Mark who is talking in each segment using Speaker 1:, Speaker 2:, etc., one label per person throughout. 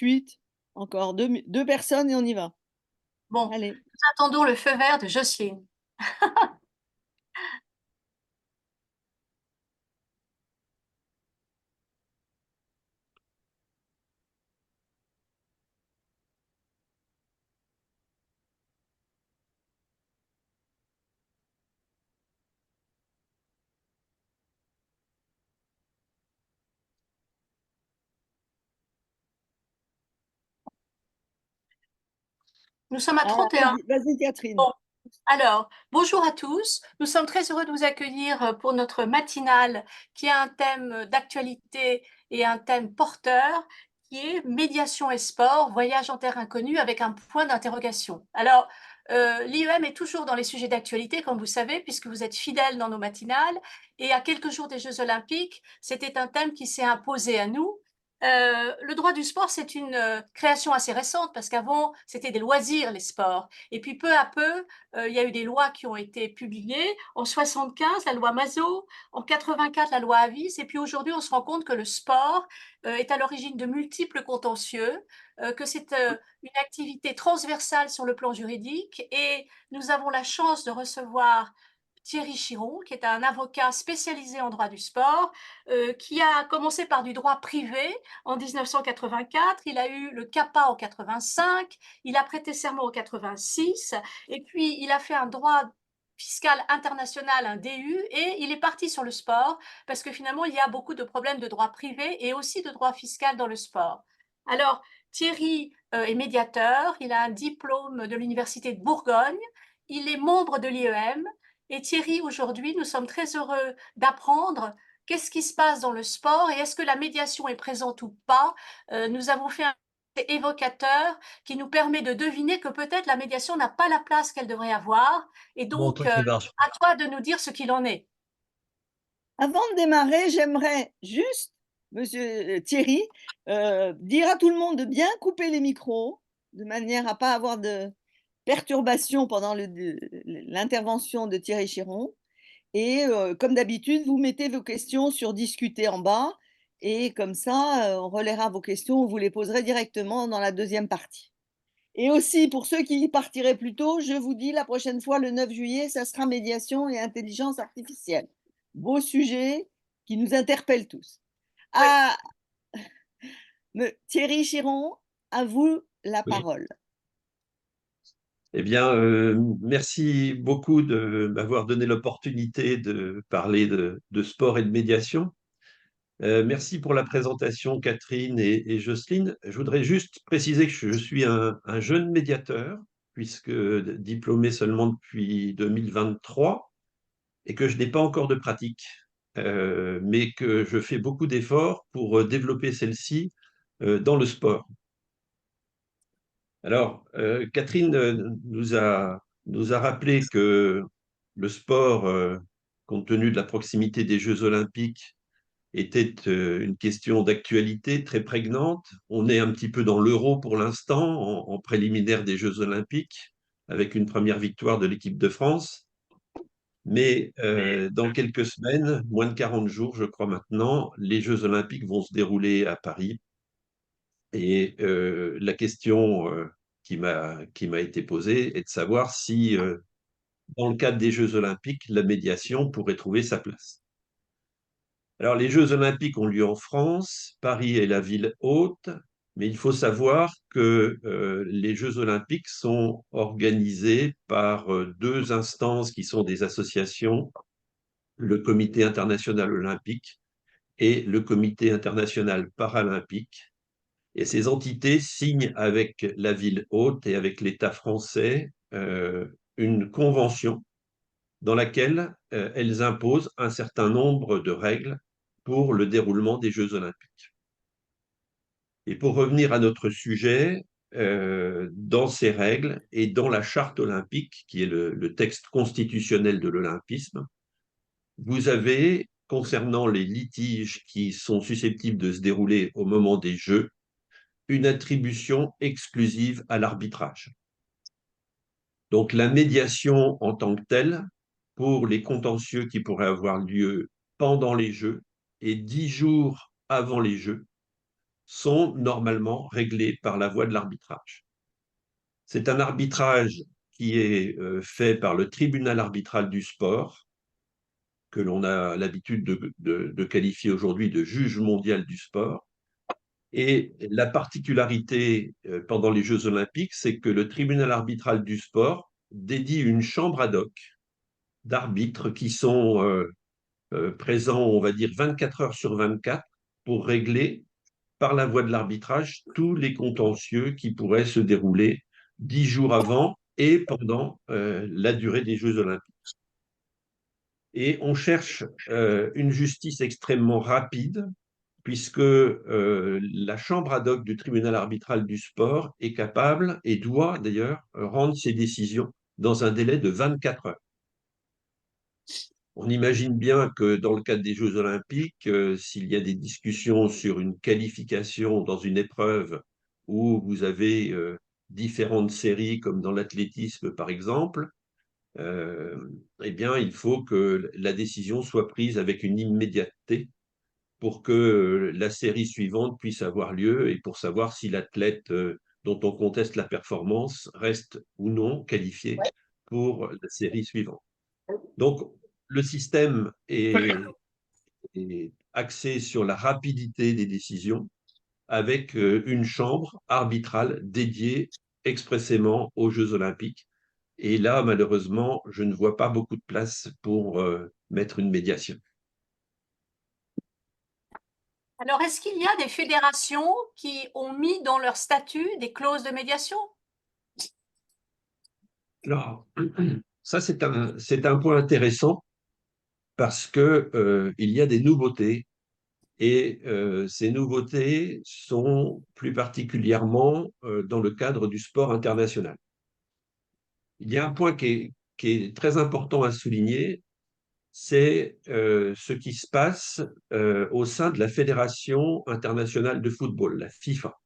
Speaker 1: Fuite. Encore deux personnes et on y va.
Speaker 2: Bon,
Speaker 1: Allez.
Speaker 2: nous attendons le feu vert de Jocelyne. Nous sommes à
Speaker 1: Ah,
Speaker 2: 31.
Speaker 1: vas-y, Catherine.
Speaker 2: Bon, alors, bonjour à tous. Nous sommes très heureux de vous accueillir pour notre matinale qui a un thème d'actualité et un thème porteur qui est médiation et sport, voyage en terre inconnue avec un point d'interrogation. Alors, l'IEM est toujours dans les sujets d'actualité, comme vous savez, puisque vous êtes fidèles dans nos matinales. Et à quelques jours des Jeux Olympiques, c'était un thème qui s'est imposé à nous. Le droit du sport, c'est une création assez récente parce qu'avant, c'était des loisirs, les sports. Et puis peu à peu, il y a eu des lois qui ont été publiées. En 75, la loi Mazeaud, en 84, la loi Avis. Et puis aujourd'hui, on se rend compte que le sport est à l'origine de multiples contentieux, que c'est une activité transversale sur le plan juridique. Et nous avons la chance de recevoir Thierry Chiron, qui est un avocat spécialisé en droit du sport, qui a commencé par du droit privé en 1984, il a eu le CAPA en 85, il a prêté serment en 86, et puis il a fait un droit fiscal international, un DU, et il est parti sur le sport, parce que finalement, il y a beaucoup de problèmes de droit privé et aussi de droit fiscal dans le sport. Alors, Thierry est médiateur, il a un diplôme de l'Université de Bourgogne, il est membre de l'IEM, et Thierry, aujourd'hui, nous sommes très heureux d'apprendre qu'est-ce qui se passe dans le sport et est-ce que la médiation est présente ou pas. Nous avons fait un évocateur qui nous permet de deviner que peut-être la médiation n'a pas la place qu'elle devrait avoir. Et
Speaker 3: Bon,
Speaker 2: donc,
Speaker 3: toi qui vas.
Speaker 2: à toi de nous dire ce qu'il en est.
Speaker 1: Avant de démarrer, j'aimerais juste, monsieur Thierry, dire à tout le monde de bien couper les micros, de manière à pas avoir de perturbations pendant l'intervention de Thierry Chiron. Et comme d'habitude, vous mettez vos questions sur discuter en bas. Et comme ça, on relaiera vos questions, vous les poserez directement dans la deuxième partie. Et aussi, pour ceux qui partiraient plus tôt, je vous dis la prochaine fois, le 9 juillet, ça sera médiation et intelligence artificielle. Beau sujet qui nous interpelle tous.
Speaker 2: Oui.
Speaker 1: Ah, Thierry Chiron, à vous la
Speaker 3: Oui.
Speaker 1: parole.
Speaker 3: Eh bien, merci beaucoup de m'avoir donné l'opportunité de parler de sport et de médiation. Merci pour la présentation, Catherine et Jocelyne. Je voudrais juste préciser que je suis un jeune médiateur, puisque diplômé seulement depuis 2023, et que je n'ai pas encore de pratique, mais que je fais beaucoup d'efforts pour développer celle-ci dans le sport. Alors, Catherine nous a rappelé que le sport, compte tenu de la proximité des Jeux Olympiques, était une question d'actualité très prégnante. On est un petit peu dans l'euro pour l'instant, en préliminaire des Jeux Olympiques, avec une première victoire de l'équipe de France. Mais dans quelques semaines, moins de 40 jours, je crois maintenant, les Jeux Olympiques vont se dérouler à Paris. Et la question qui m'a été posée est de savoir si, dans le cadre des Jeux Olympiques, la médiation pourrait trouver sa place. Alors, les Jeux Olympiques ont lieu en France, Paris est la ville hôte, mais il faut savoir que les Jeux Olympiques sont organisés par deux instances qui sont des associations, le Comité international olympique et le Comité international paralympique. Et ces entités signent avec la ville hôte et avec l'État français une convention dans laquelle elles imposent un certain nombre de règles pour le déroulement des Jeux olympiques. Et pour revenir à notre sujet, dans ces règles et dans la charte olympique, qui est le texte constitutionnel de l'olympisme, vous avez, concernant les litiges qui sont susceptibles de se dérouler au moment des Jeux, une attribution exclusive à l'arbitrage. Donc la médiation en tant que telle, pour les contentieux qui pourraient avoir lieu pendant les Jeux et 10 jours avant les Jeux, sont normalement réglés par la voie de l'arbitrage. C'est un arbitrage qui est fait par le tribunal arbitral du sport, que l'on a l'habitude de qualifier aujourd'hui de juge mondial du sport. Et la particularité pendant les Jeux olympiques, c'est que le tribunal arbitral du sport dédie une chambre ad hoc d'arbitres qui sont présents, on va dire, 24 heures sur 24 pour régler par la voie de l'arbitrage tous les contentieux qui pourraient se dérouler 10 jours avant et pendant la durée des Jeux olympiques. Et on cherche une justice extrêmement rapide, puisque la chambre ad hoc du tribunal arbitral du sport est capable, et doit d'ailleurs, rendre ses décisions dans un délai de 24 heures. On imagine bien que dans le cadre des Jeux olympiques, s'il y a des discussions sur une qualification dans une épreuve où vous avez différentes séries, comme dans l'athlétisme par exemple, eh bien, il faut que la décision soit prise avec une immédiateté pour que la série suivante puisse avoir lieu et pour savoir si l'athlète dont on conteste la performance reste ou non qualifié pour la série suivante. Donc, le système est axé sur la rapidité des décisions avec une chambre arbitrale dédiée expressément aux Jeux olympiques. Et là, malheureusement, je ne vois pas beaucoup de place pour mettre une médiation.
Speaker 2: Alors, est-ce qu'il y a des fédérations qui ont mis dans leur statut des clauses de médiation?
Speaker 3: Alors, ça, c'est un point intéressant parce que il y a des nouveautés et ces nouveautés sont plus particulièrement dans le cadre du sport international. Il y a un point qui est très important à souligner, c'est ce qui se passe au sein de la Fédération internationale de football, la FIFA.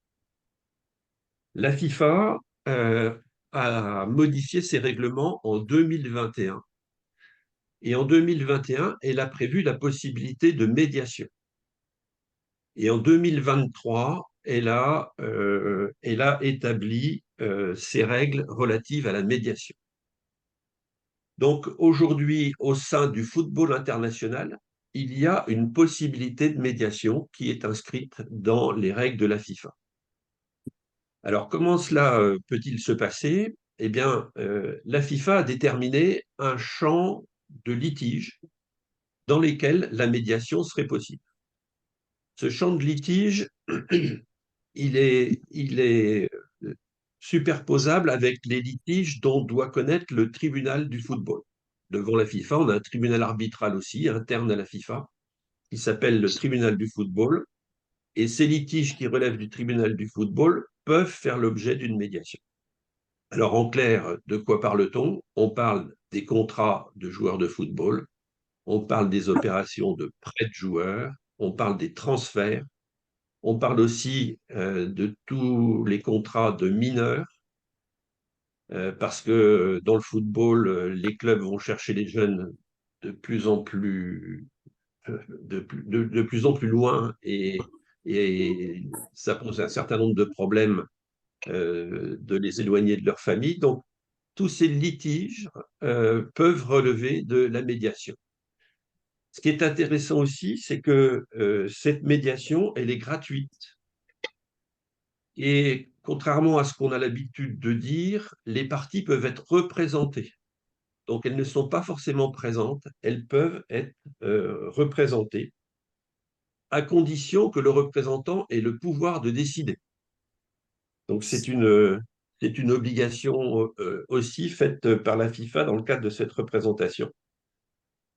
Speaker 3: La FIFA a modifié ses règlements en 2021. Et en 2021, elle a prévu la possibilité de médiation. Et en 2023, elle a établi ses règles relatives à la médiation. Donc aujourd'hui, au sein du football international, il y a une possibilité de médiation qui est inscrite dans les règles de la FIFA. Alors comment cela peut-il se passer? Eh bien, la FIFA a déterminé un champ de litige dans lesquels la médiation serait possible. Ce champ de litige, il est superposable avec les litiges dont doit connaître le tribunal du football. Devant la FIFA, on a un tribunal arbitral aussi, interne à la FIFA, qui s'appelle le tribunal du football. Et ces litiges qui relèvent du tribunal du football peuvent faire l'objet d'une médiation. Alors en clair, de quoi parle-t-on? On parle des contrats de joueurs de football, on parle des opérations de prêt de joueurs, on parle des transferts, on parle aussi de tous les contrats de mineurs, parce que dans le football, les clubs vont chercher les jeunes de plus en plus, de plus en plus loin et ça pose un certain nombre de problèmes de les éloigner de leur famille. Donc, tous ces litiges peuvent relever de la médiation. Ce qui est intéressant aussi, c'est que cette médiation, elle est gratuite. Et contrairement à ce qu'on a l'habitude de dire, les parties peuvent être représentées. Donc, elles ne sont pas forcément présentes, elles peuvent être représentées, à condition que le représentant ait le pouvoir de décider. Donc, c'est une obligation aussi faite par la FIFA dans le cadre de cette représentation.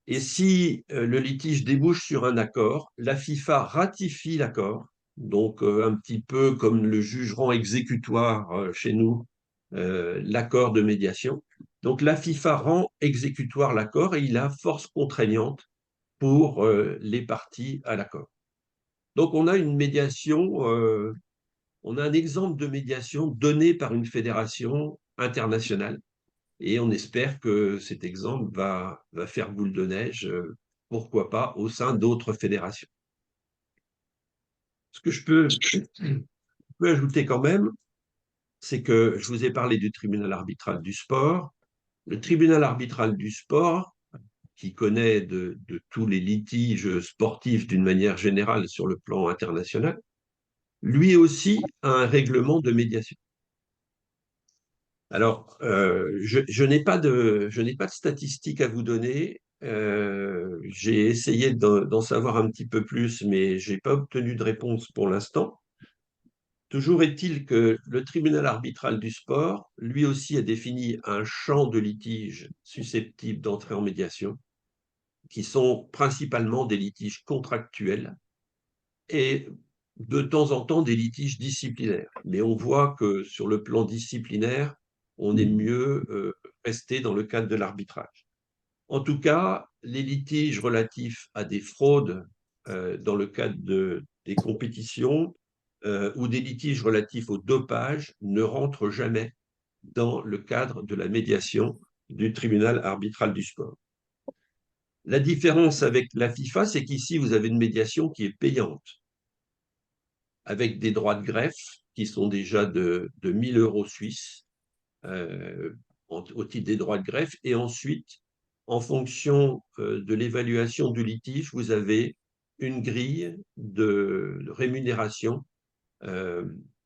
Speaker 3: Et si le litige débouche sur un accord, la FIFA ratifie l'accord, donc un petit peu comme le juge rend exécutoire chez nous l'accord de médiation. Donc la FIFA rend exécutoire l'accord et il a force contraignante pour les parties à l'accord. Donc on a une médiation, on a un exemple de médiation donné par une fédération internationale. Et on espère que cet exemple va faire boule de neige, pourquoi pas, au sein d'autres fédérations. Ce que je peux ajouter quand même, c'est que je vous ai parlé du tribunal arbitral du sport. Le tribunal arbitral du sport, qui connaît de tous les litiges sportifs d'une manière générale sur le plan international, lui aussi a un règlement de médiation. Alors, je n'ai pas de statistiques à vous donner. J'ai essayé d'en savoir un petit peu plus, mais je n'ai pas obtenu de réponse pour l'instant. Toujours est-il que le tribunal arbitral du sport, lui aussi, a défini un champ de litiges susceptibles d'entrer en médiation, qui sont principalement des litiges contractuels et de temps en temps des litiges disciplinaires. Mais on voit que sur le plan disciplinaire, on est mieux resté dans le cadre de l'arbitrage. En tout cas, les litiges relatifs à des fraudes dans le cadre des compétitions ou des litiges relatifs au dopage ne rentrent jamais dans le cadre de la médiation du tribunal arbitral du sport. La différence avec la FIFA, c'est qu'ici, vous avez une médiation qui est payante, avec des droits de greffe qui sont déjà de 1 000 € suisses au titre des droits de greffe. Et ensuite, en fonction de l'évaluation du litige, vous avez une grille de rémunération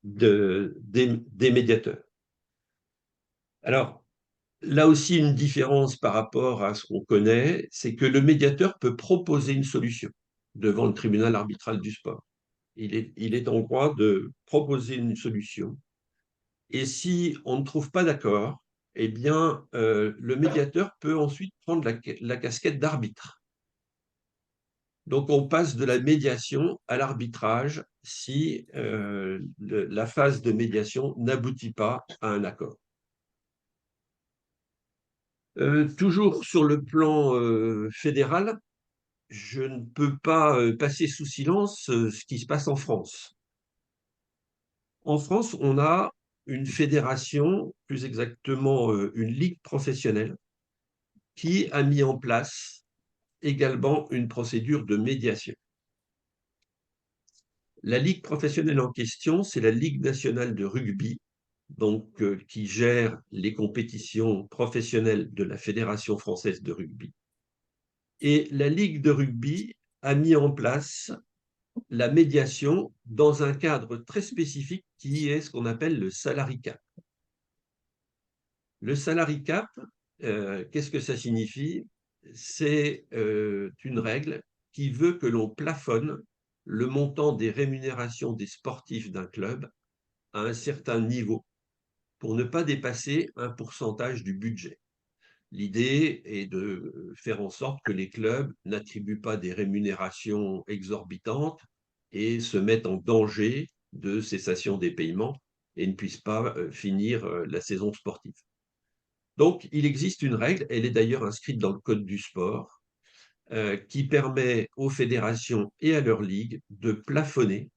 Speaker 3: des médiateurs. Alors, là aussi, une différence par rapport à ce qu'on connaît, c'est que le médiateur peut proposer une solution devant le tribunal arbitral du sport. Il est en droit de proposer une solution. Et si on ne trouve pas d'accord, eh bien, le médiateur peut ensuite prendre la casquette d'arbitre. Donc, on passe de la médiation à l'arbitrage si la phase de médiation n'aboutit pas à un accord. Toujours sur le plan fédéral, je ne peux pas passer sous silence ce qui se passe en France. En France, on a une fédération, plus exactement une ligue professionnelle, qui a mis en place également une procédure de médiation. La ligue professionnelle en question, c'est la Ligue nationale de rugby, donc qui gère les compétitions professionnelles de la Fédération française de rugby. Et la Ligue de rugby a mis en place la médiation dans un cadre très spécifique qui est ce qu'on appelle le salary cap. Le salary cap, qu'est-ce que ça signifie? C'est une règle qui veut que l'on plafonne le montant des rémunérations des sportifs d'un club à un certain niveau pour ne pas dépasser un pourcentage du budget. L'idée est de faire en sorte que les clubs n'attribuent pas des rémunérations exorbitantes et se mettent en danger de cessation des paiements et ne puissent pas finir la saison sportive. Donc, il existe une règle, elle est d'ailleurs inscrite dans le Code du sport, qui permet aux fédérations et à leurs ligues de plafonner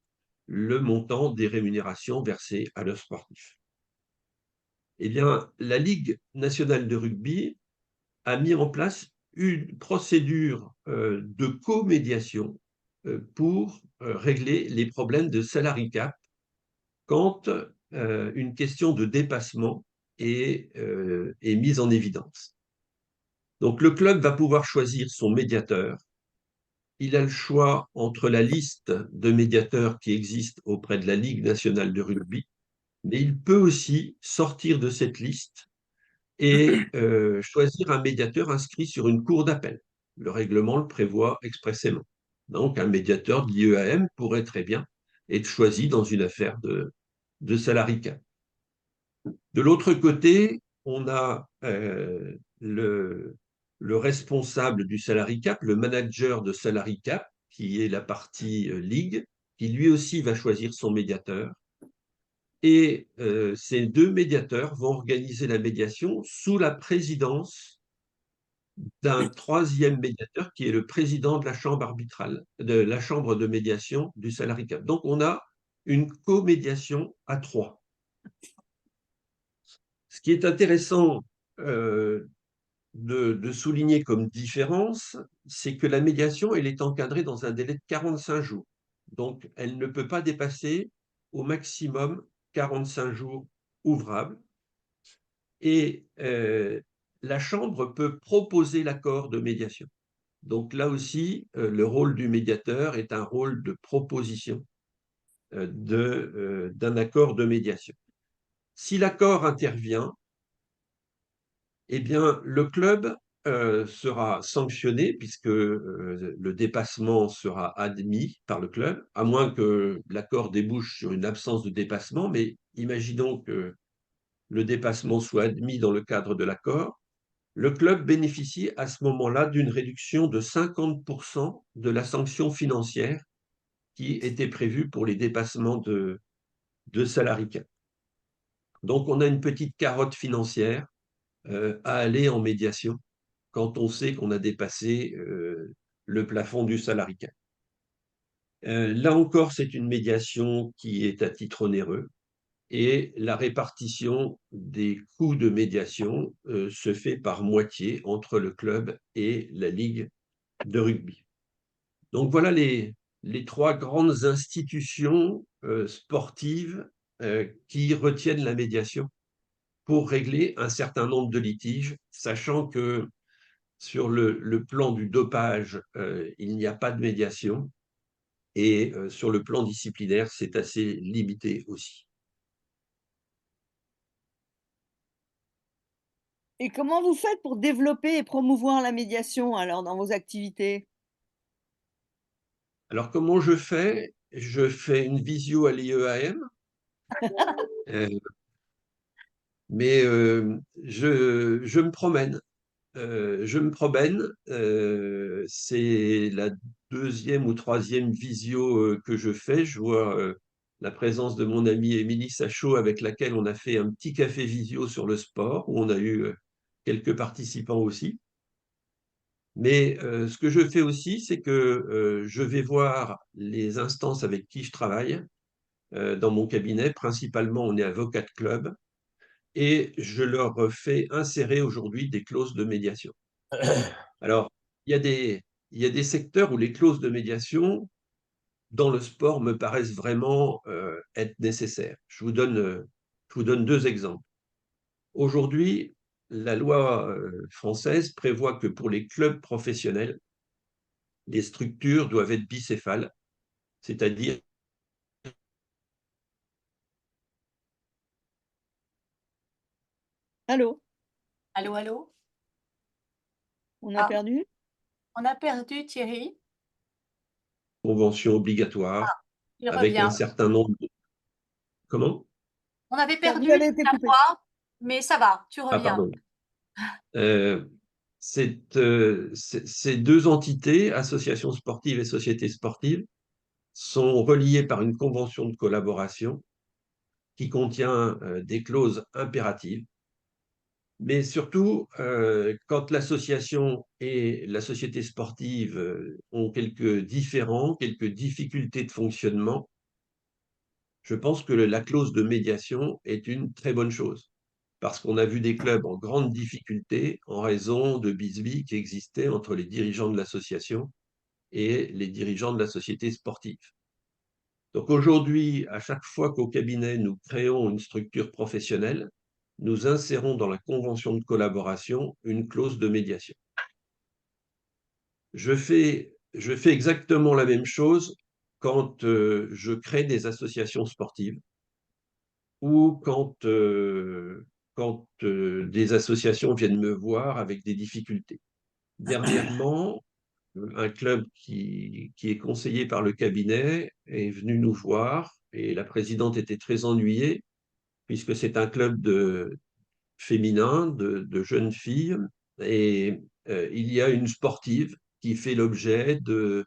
Speaker 3: le montant des rémunérations versées à leurs sportifs. Eh bien, la Ligue nationale de rugby a mis en place une procédure de co-médiation pour régler les problèmes de salary cap quand une question de dépassement est mise en évidence. Donc, le club va pouvoir choisir son médiateur. Il a le choix entre la liste de médiateurs qui existe auprès de la Ligue nationale de rugby, mais il peut aussi sortir de cette liste et choisir un médiateur inscrit sur une cour d'appel. Le règlement le prévoit expressément. Donc, un médiateur de l'IEAM pourrait très bien être choisi dans une affaire de salary cap. De l'autre côté, on a le responsable du salary cap, le manager de salary cap, qui est la partie ligue, qui lui aussi va choisir son médiateur. Et ces deux médiateurs vont organiser la médiation sous la présidence d'un troisième médiateur qui est le président de la chambre arbitrale, de la chambre de médiation du salary cap. Donc, on a une co-médiation à 3. Ce qui est intéressant de souligner comme différence, c'est que la médiation, elle est encadrée dans un délai de 45 jours. Donc, elle ne peut pas dépasser au maximum 45 jours ouvrables. Et la Chambre peut proposer l'accord de médiation. Donc là aussi, le rôle du médiateur est un rôle de proposition d'un accord de médiation. Si l'accord intervient, eh bien, le club sera sanctionné puisque le dépassement sera admis par le club, à moins que l'accord débouche sur une absence de dépassement. Mais imaginons que le dépassement soit admis dans le cadre de l'accord. Le club bénéficie à ce moment-là d'une réduction de 50% de la sanction financière qui était prévue pour les dépassements de salariés. Donc, on a une petite carotte financière à aller en médiation quand on sait qu'on a dépassé le plafond du salariat. Là encore, c'est une médiation qui est à titre onéreux et la répartition des coûts de médiation se fait par moitié entre le club et la ligue de rugby. Donc voilà les trois grandes institutions sportives qui retiennent la médiation pour régler un certain nombre de litiges, sachant que sur le plan du dopage, il n'y a pas de médiation, et sur le plan disciplinaire, c'est assez limité aussi.
Speaker 1: Et comment vous faites pour développer et promouvoir la médiation alors dans vos activités?
Speaker 3: Alors comment je fais? Je fais une visio à l'IEAM, mais je me promène. C'est la deuxième ou troisième visio que je fais. Je vois la présence de mon amie Émilie Sachot, avec laquelle on a fait un petit café visio sur le sport, où on a eu quelques participants aussi. Mais ce que je fais aussi, c'est que je vais voir les instances avec qui je travaille dans mon cabinet. Principalement, on est avocat de club, et je leur fais insérer aujourd'hui des clauses de médiation. Alors, il y a des secteurs où les clauses de médiation dans le sport me paraissent vraiment être nécessaires. Je vous donne deux exemples. Aujourd'hui, la loi française prévoit que pour les clubs professionnels, les structures doivent être bicéphales, c'est-à-dire...
Speaker 1: Allô?
Speaker 2: Allô, allô?
Speaker 1: On a
Speaker 2: Ah,
Speaker 1: perdu?
Speaker 2: on a perdu Thierry.
Speaker 3: convention obligatoire
Speaker 2: Il
Speaker 3: avec un
Speaker 2: revient.
Speaker 3: certain nombre de... Comment?
Speaker 2: On avait
Speaker 1: Vous
Speaker 2: perdu
Speaker 1: avez été
Speaker 2: la
Speaker 1: coupé.
Speaker 2: voix, mais ça va, tu
Speaker 3: Ah,
Speaker 2: reviens.
Speaker 3: pardon. Euh, ces deux entités, associations sportives et sociétés sportives, sont reliées par une convention de collaboration qui contient des clauses impératives. Mais surtout, quand l'association et la société sportive ont quelques différends, quelques difficultés de fonctionnement, je pense que la clause de médiation est une très bonne chose. Parce qu'on a vu des clubs en grande difficulté en raison de bisbilles qui existaient entre les dirigeants de l'association et les dirigeants de la société sportive. Donc aujourd'hui, à chaque fois qu'au cabinet, nous créons une structure professionnelle, nous insérons dans la convention de collaboration une clause de médiation. Je fais exactement la même chose quand je crée des associations sportives ou quand des associations viennent me voir avec des difficultés. Dernièrement, un club qui est conseillé par le cabinet est venu nous voir, et la présidente était très ennuyée puisque c'est un club féminin de jeunes filles, et il y a une sportive qui fait l'objet de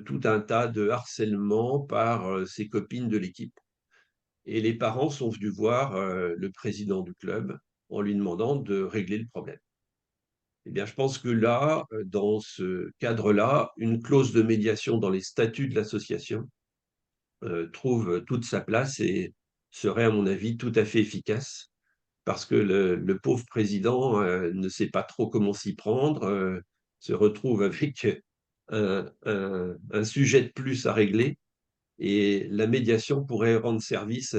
Speaker 3: tout un tas de harcèlement par ses copines de l'équipe. Et les parents sont venus voir le président du club en lui demandant de régler le problème. Eh bien, je pense que là, dans ce cadre-là, une clause de médiation dans les statuts de l'association trouve toute sa place et serait, à mon avis, tout à fait efficace, parce que le pauvre président ne sait pas trop comment s'y prendre, se retrouve avec un sujet de plus à régler, Et la médiation pourrait rendre service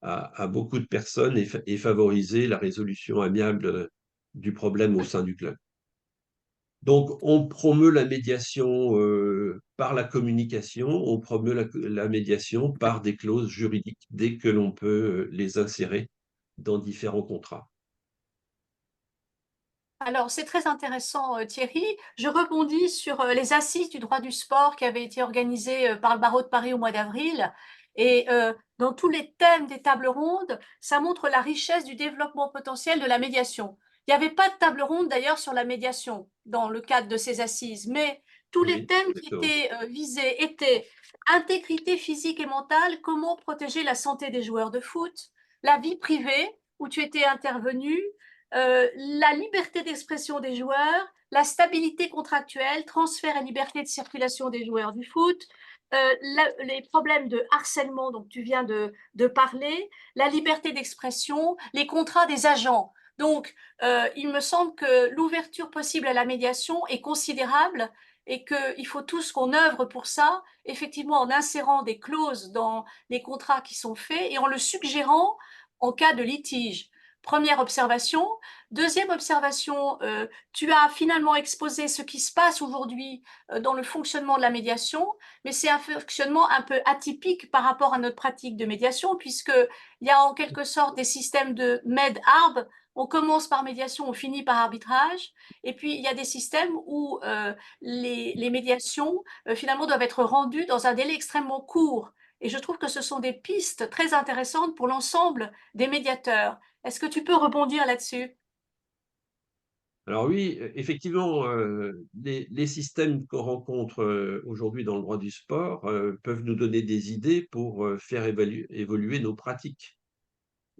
Speaker 3: à beaucoup de personnes et favoriser la résolution amiable du problème au sein du club. Donc, on promeut la médiation par la communication, on promeut la médiation par des clauses juridiques dès que l'on peut les insérer dans différents contrats.
Speaker 2: Alors, c'est très intéressant, Thierry. Je rebondis sur les assises du droit du sport qui avaient été organisées par le barreau de Paris au mois d'avril. Et dans tous les thèmes des tables rondes, ça montre la richesse du développement potentiel de la médiation. Il n'y avait pas de table ronde d'ailleurs sur la médiation dans le cadre de ces assises, mais tous les
Speaker 3: Oui,
Speaker 2: thèmes qui
Speaker 3: exactement.
Speaker 2: étaient visés étaient intégrité physique et mentale, comment protéger la santé des joueurs de foot, la vie privée, où tu étais intervenu, la liberté d'expression des joueurs, la stabilité contractuelle, transfert et liberté de circulation des joueurs du foot, les problèmes de harcèlement dont tu viens de parler, la liberté d'expression, les contrats des agents. Donc, il me semble que l'ouverture possible à la médiation est considérable et qu'il faut tous qu'on œuvre pour ça, effectivement en insérant des clauses dans les contrats qui sont faits et en le suggérant en cas de litige. Première observation. Deuxième observation, tu as finalement exposé ce qui se passe aujourd'hui dans le fonctionnement de la médiation, mais c'est un fonctionnement un peu atypique par rapport à notre pratique de médiation, puisqu'il y a en quelque sorte des systèmes de med-arb. On commence par médiation, on finit par arbitrage, et puis il y a des systèmes où les médiations finalement doivent être rendues dans un délai extrêmement court. Et je trouve que ce sont des pistes très intéressantes pour l'ensemble des médiateurs. Est-ce que tu peux rebondir là-dessus?
Speaker 3: Alors oui, effectivement, les systèmes qu'on rencontre aujourd'hui dans le droit du sport peuvent nous donner des idées pour faire évoluer nos pratiques.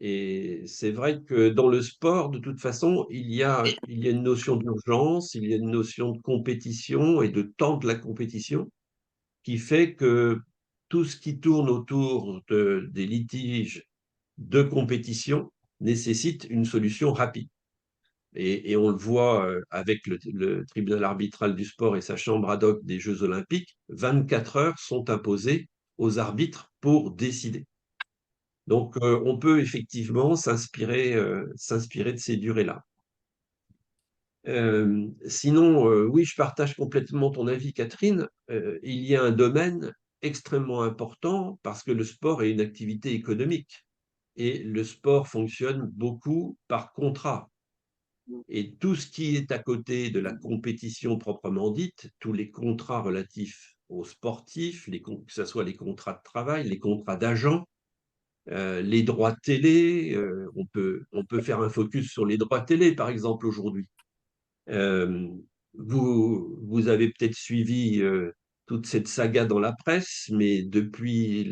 Speaker 3: Et c'est vrai que dans le sport, de toute façon, il y a une notion d'urgence, il y a une notion de compétition et de temps de la compétition qui fait que tout ce qui tourne autour des litiges de compétition nécessite une solution rapide. Et on le voit avec le tribunal arbitral du sport et sa chambre ad hoc des Jeux olympiques, 24 heures sont imposées aux arbitres pour décider. Donc, on peut effectivement s'inspirer de ces durées-là. Sinon, oui, je partage complètement ton avis, Catherine. Il y a un domaine extrêmement important parce que le sport est une activité économique et le sport fonctionne beaucoup par contrat. Et tout ce qui est à côté de la compétition proprement dite, tous les contrats relatifs aux sportifs, que ce soit les contrats de travail, les contrats d'agents, les droits télé, on peut faire un focus sur les droits télé, par exemple, aujourd'hui. Euh, vous avez peut-être suivi toute cette saga dans la presse, mais depuis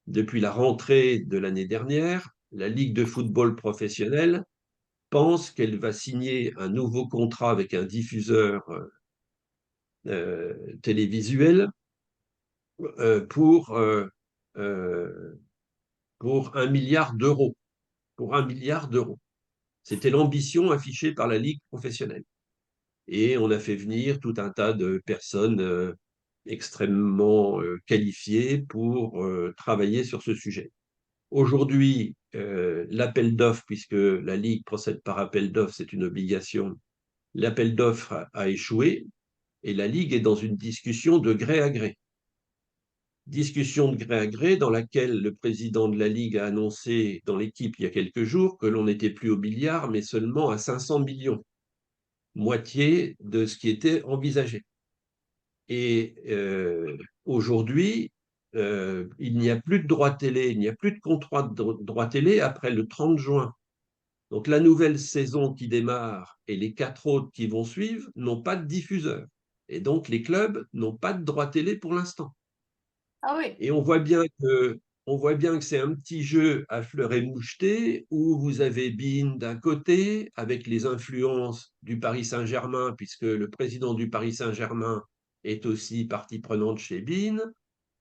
Speaker 3: la rentrée de l'année dernière, la Ligue de football professionnel pense qu'elle va signer un nouveau contrat avec un diffuseur télévisuel euh, pour, euh, euh, pour 1 milliard d'euros. Pour 1 milliard d'euros. C'était l'ambition affichée par la Ligue professionnelle. Et on a fait venir tout un tas de personnes extrêmement qualifiées pour travailler sur ce sujet. Aujourd'hui, l'appel d'offres, puisque la Ligue procède par appel d'offres, c'est une obligation, l'appel d'offres a échoué et la Ligue est dans une discussion de gré à gré. Discussion de gré à gré dans laquelle le président de la Ligue a annoncé dans l'équipe il y a quelques jours que l'on n'était plus au milliard, mais seulement à 500 millions, moitié de ce qui était envisagé. Et aujourd'hui, il n'y a plus de droit télé, il n'y a plus de contrat de droit télé après le 30 juin. Donc la nouvelle saison qui démarre et les 4 autres qui vont suivre n'ont pas de diffuseur. Et donc les clubs n'ont pas de droit télé pour l'instant.
Speaker 2: Ah oui.
Speaker 3: Et on voit bien que c'est un petit jeu à fleur et moucheté où vous avez beIN d'un côté avec les influences du Paris Saint-Germain, puisque le président du Paris Saint-Germain est aussi partie prenante chez beIN.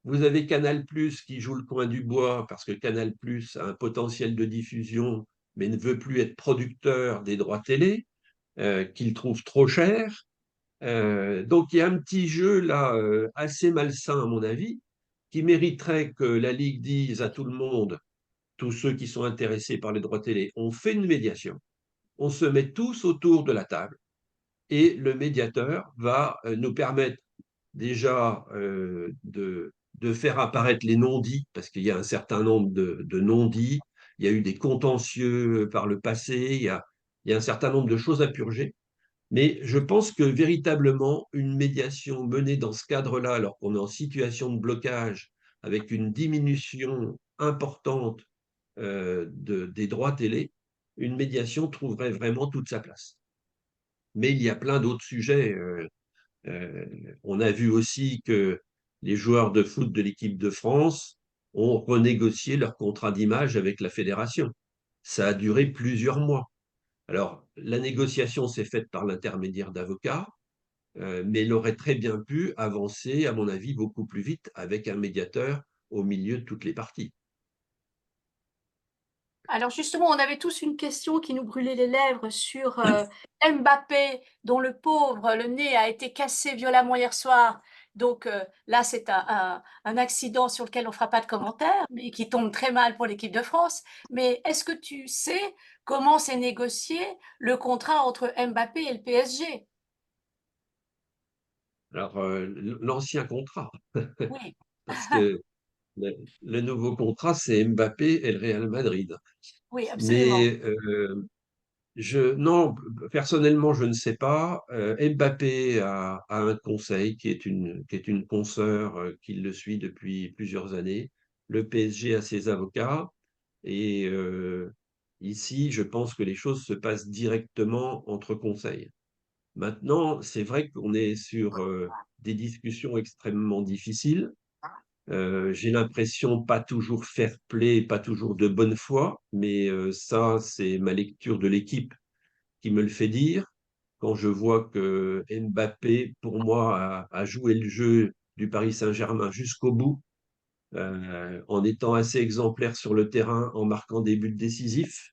Speaker 3: Vous avez Canal+ qui joue le coin du bois parce que Canal+ a un potentiel de diffusion mais ne veut plus être producteur des droits télé, qu'il trouve trop cher. Donc il y a un petit jeu là assez malsain à mon avis qui mériterait que la Ligue dise à tout le monde, tous ceux qui sont intéressés par les droits télé, on fait une médiation, on se met tous autour de la table et le médiateur va nous permettre déjà de faire apparaître les non-dits, parce qu'il y a un certain nombre de non-dits, il y a eu des contentieux par le passé, il y a un certain nombre de choses à purger. Mais je pense que véritablement, une médiation menée dans ce cadre-là, alors qu'on est en situation de blocage, avec une diminution importante des droits télé, une médiation trouverait vraiment toute sa place. Mais il y a plein d'autres sujets. On a vu aussi que les joueurs de foot de l'équipe de France ont renégocié leur contrat d'image avec la fédération. Ça a duré plusieurs mois. Alors, la négociation s'est faite par l'intermédiaire d'avocats, mais elle aurait très bien pu avancer, à mon avis, beaucoup plus vite avec un médiateur au milieu de toutes les parties.
Speaker 2: Alors justement, on avait tous une question qui nous brûlait les lèvres sur Mbappé, dont le pauvre, le nez a été cassé violemment hier soir. Donc là, c'est un accident sur lequel on ne fera pas de commentaires, mais qui tombe très mal pour l'équipe de France. Mais est-ce que tu sais comment s'est négocié le contrat entre Mbappé et le PSG?
Speaker 3: Alors, l'ancien contrat,
Speaker 2: Oui,
Speaker 3: parce que le nouveau contrat, c'est Mbappé et le Real Madrid.
Speaker 2: oui, absolument.
Speaker 3: Mais non, personnellement, je ne sais pas. Mbappé a un conseil qui est une consoeur qui le suit depuis plusieurs années. Le PSG a ses avocats. Et ici, je pense que les choses se passent directement entre conseils. Maintenant, c'est vrai qu'on est sur des discussions extrêmement difficiles. J'ai l'impression pas toujours fair play, pas toujours de bonne foi, mais ça, c'est ma lecture de l'équipe qui me le fait dire. Quand je vois que Mbappé, pour moi, a joué le jeu du Paris Saint-Germain jusqu'au bout, en étant assez exemplaire sur le terrain, en marquant des buts décisifs,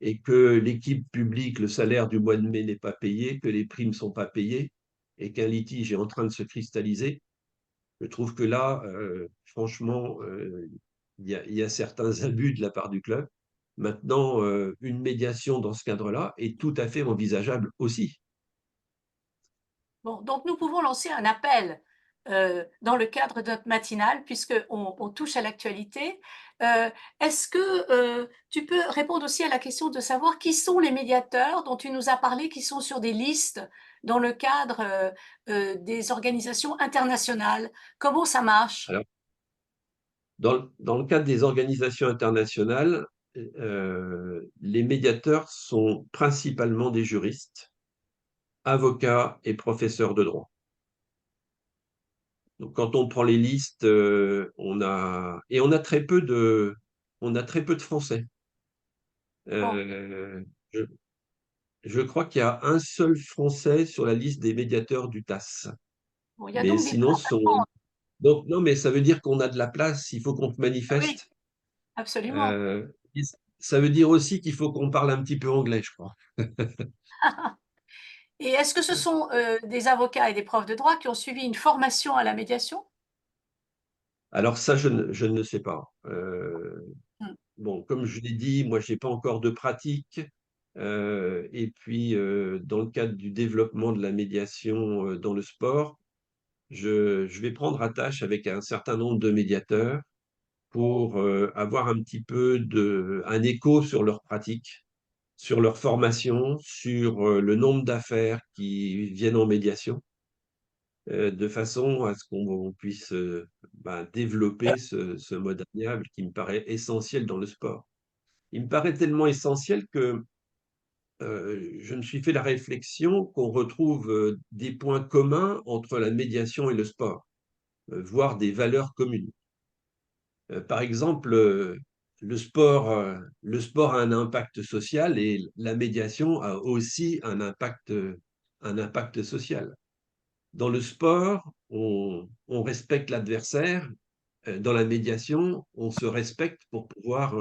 Speaker 3: et que l'équipe publique, le salaire du mois de mai n'est pas payé, que les primes ne sont pas payées, et qu'un litige est en train de se cristalliser, je trouve que là, franchement, il y a certains abus de la part du club. Maintenant, une médiation dans ce cadre-là est tout à fait envisageable aussi.
Speaker 2: Bon, donc nous pouvons lancer un appel dans le cadre de notre matinale, puisqu'on on touche à l'actualité. Est-ce que tu peux répondre aussi à la question de savoir qui sont les médiateurs dont tu nous as parlé, qui sont sur des listes dans le cadre des organisations internationales? Comment ça marche?
Speaker 3: Alors, dans le cadre des organisations internationales, les médiateurs sont principalement des juristes, avocats et professeurs de droit. Donc, quand on prend les listes, on a très peu de Français.
Speaker 2: Bon,
Speaker 3: Euh, je, je crois qu'il y a un seul Français sur la liste des médiateurs du TAS.
Speaker 2: bon, il y a
Speaker 3: Mais
Speaker 2: donc des
Speaker 3: sinon,
Speaker 2: places à prendre.
Speaker 3: donc non, mais ça veut dire qu'on a de la place. Il faut qu'on se
Speaker 2: Ah oui,
Speaker 3: manifeste.
Speaker 2: absolument.
Speaker 3: Euh, et Ça veut dire aussi qu'il faut qu'on parle un petit peu anglais, je crois.
Speaker 2: Et est-ce que ce sont des avocats et des profs de droit qui ont suivi une formation à la médiation?
Speaker 3: Alors ça, je ne le sais pas.
Speaker 2: Hmm.
Speaker 3: Bon, comme je l'ai dit, moi, je n'ai pas encore de pratique. Et puis, dans le cadre du développement de la médiation dans le sport, je vais prendre attache avec un certain nombre de médiateurs pour avoir un petit peu un écho sur leur pratique, sur leur formation, sur le nombre d'affaires qui viennent en médiation, de façon à ce qu'on puisse développer ce mode amiable qui me paraît essentiel dans le sport. Il me paraît tellement essentiel que je me suis fait la réflexion qu'on retrouve des points communs entre la médiation et le sport, voire des valeurs communes. Par exemple, le sport a un impact social et la médiation a aussi un impact social. Dans le sport, on respecte l'adversaire. Dans la médiation, on se respecte pour pouvoir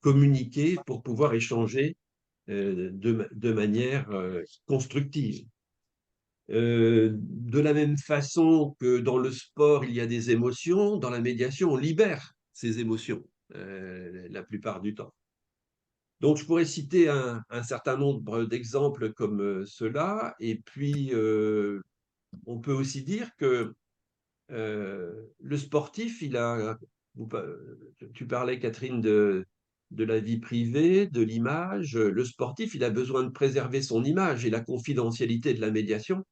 Speaker 3: communiquer, pour pouvoir échanger de manière constructive. De la même façon que dans le sport, il y a des émotions, dans la médiation, on libère ces émotions la plupart du temps. Donc, je pourrais citer un certain nombre d'exemples comme cela. Et puis, on peut aussi dire que le sportif, tu parlais, Catherine, de la vie privée, de l'image. Le sportif, il a besoin de préserver son image et la confidentialité de la médiation,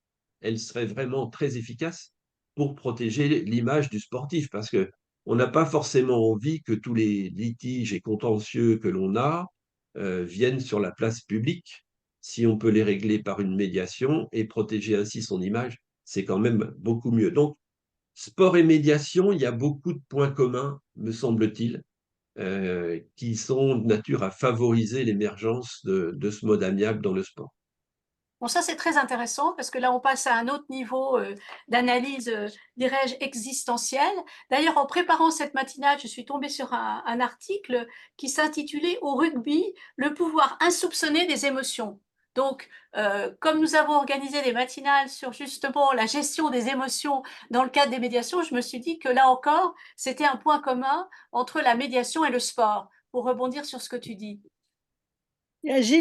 Speaker 3: elle serait vraiment très efficace pour protéger l'image du sportif parce que on n'a pas forcément envie que tous les litiges et contentieux que l'on a viennent sur la place publique. Si on peut les régler par une médiation et protéger ainsi son image, c'est quand même beaucoup mieux. Donc, sport et médiation, il y a beaucoup de points communs, me semble-t-il, qui sont de nature à favoriser l'émergence de ce mode amiable dans le sport.
Speaker 2: Bon, ça, c'est très intéressant parce que là, on passe à un autre niveau d'analyse, dirais-je, existentielle. D'ailleurs, en préparant cette matinale, je suis tombée sur un article qui s'intitulait « Au rugby, le pouvoir insoupçonné des émotions ». Donc, comme nous avons organisé des matinales sur justement la gestion des émotions dans le cadre des médiations, je me suis dit que là encore, c'était un point commun entre la médiation et le sport, pour rebondir sur ce que tu dis.
Speaker 1: J'ai